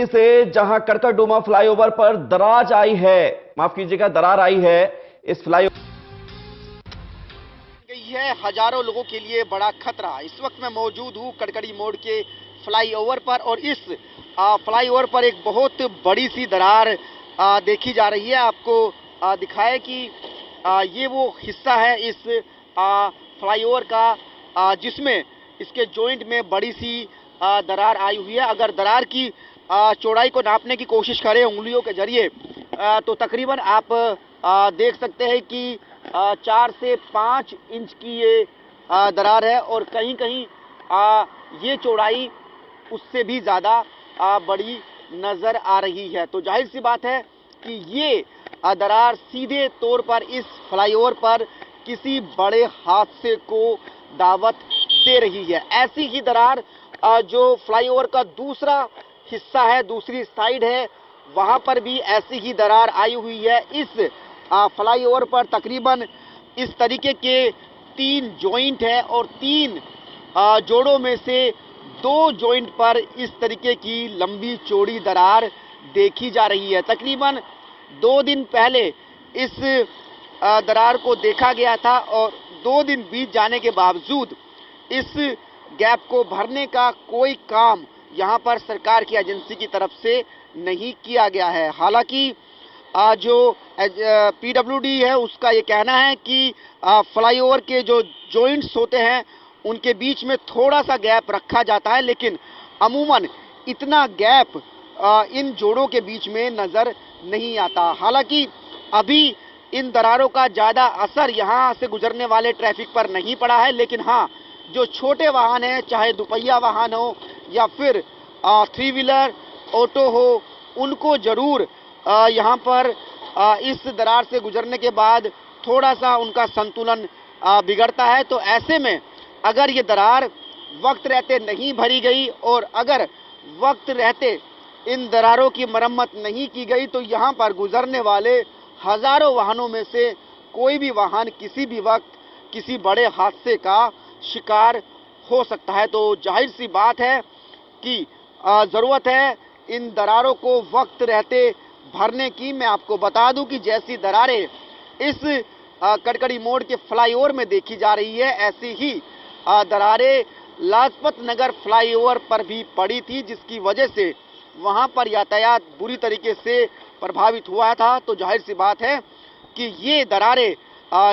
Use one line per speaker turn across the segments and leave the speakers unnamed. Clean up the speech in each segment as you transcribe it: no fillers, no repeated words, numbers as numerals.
दिल्ली से, जहां कड़कड़डूमा फ्लाईओवर पर दरार आई है, माफ कीजिएगा, दरार आई है इस फ्लाईओवर
गई है हजारों लोगों के लिए बड़ा खतरा। इस वक्त मैं मौजूद हूं कड़कड़ी मोड़ के फ्लाईओवर पर और इस फ्लाईओवर पर एक बहुत बड़ी सी दरार देखी जा रही है। आपको दिखाए कि ये वो हिस्सा है इस फ्लाईओवर का जिसमें इसके जॉइंट में बड़ी सी दरार आई हुई है। अगर दरार की चौड़ाई को नापने की कोशिश करें उंगलियों के जरिए तो तकरीबन आप देख सकते हैं कि 4 से 5 इंच की ये दरार है और कहीं कहीं ये चौड़ाई उससे भी ज़्यादा बड़ी नज़र आ रही है। तो जाहिर सी बात है कि ये दरार सीधे तौर पर इस फ्लाईओवर पर किसी बड़े हादसे को दावत दे रही है। ऐसी ही दरार जो फ्लाईओवर का दूसरा हिस्सा है, दूसरी साइड है, वहां पर भी ऐसी ही दरार आई हुई है। इस फ्लाईओवर पर तकरीबन इस तरीके के 3 जॉइंट है और 3 जोड़ों में से 2 जॉइंट पर इस तरीके की लंबी चौड़ी दरार देखी जा रही है। तकरीबन 2 दिन पहले इस दरार को देखा गया था और 2 दिन बीत जाने के बावजूद इस गैप को भरने का कोई काम यहाँ पर सरकार की एजेंसी की तरफ से नहीं किया गया है। हालांकि जो पीडब्ल्यूडी है उसका ये कहना है कि फ्लाईओवर के जो जॉइंट्स होते हैं उनके बीच में थोड़ा सा गैप रखा जाता है, लेकिन अमूमन इतना गैप इन जोड़ों के बीच में नज़र नहीं आता। हालांकि अभी इन दरारों का ज़्यादा असर यहाँ से गुजरने वाले ट्रैफिक पर नहीं पड़ा है, लेकिन हाँ, जो छोटे वाहन हैं, चाहे दुपहिया वाहन हो या फिर 3 व्हीलर ऑटो हो, उनको ज़रूर यहाँ पर इस दरार से गुजरने के बाद थोड़ा सा उनका संतुलन बिगड़ता है। तो ऐसे में अगर ये दरार वक्त रहते नहीं भरी गई और अगर वक्त रहते इन दरारों की मरम्मत नहीं की गई तो यहाँ पर गुजरने वाले हज़ारों वाहनों में से कोई भी वाहन किसी भी वक्त किसी बड़े हादसे का शिकार हो सकता है। तो जाहिर सी बात है कि ज़रूरत है इन दरारों को वक्त रहते भरने की। मैं आपको बता दूं कि जैसी दरारें इस कड़कड़ी मोड़ के फ्लाईओवर में देखी जा रही है, ऐसी ही दरारें लाजपत नगर फ्लाईओवर पर भी पड़ी थी, जिसकी वजह से वहां पर यातायात बुरी तरीके से प्रभावित हुआ था। तो जाहिर सी बात है कि ये दरारें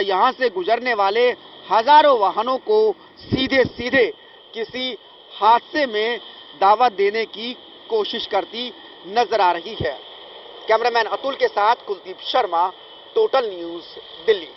यहाँ से गुजरने वाले हजारों वाहनों को सीधे सीधे किसी हादसे में दावत देने की कोशिश करती नजर आ रही है। कैमरामैन अतुल के साथ कुलदीप शर्मा, टोटल न्यूज़, दिल्ली।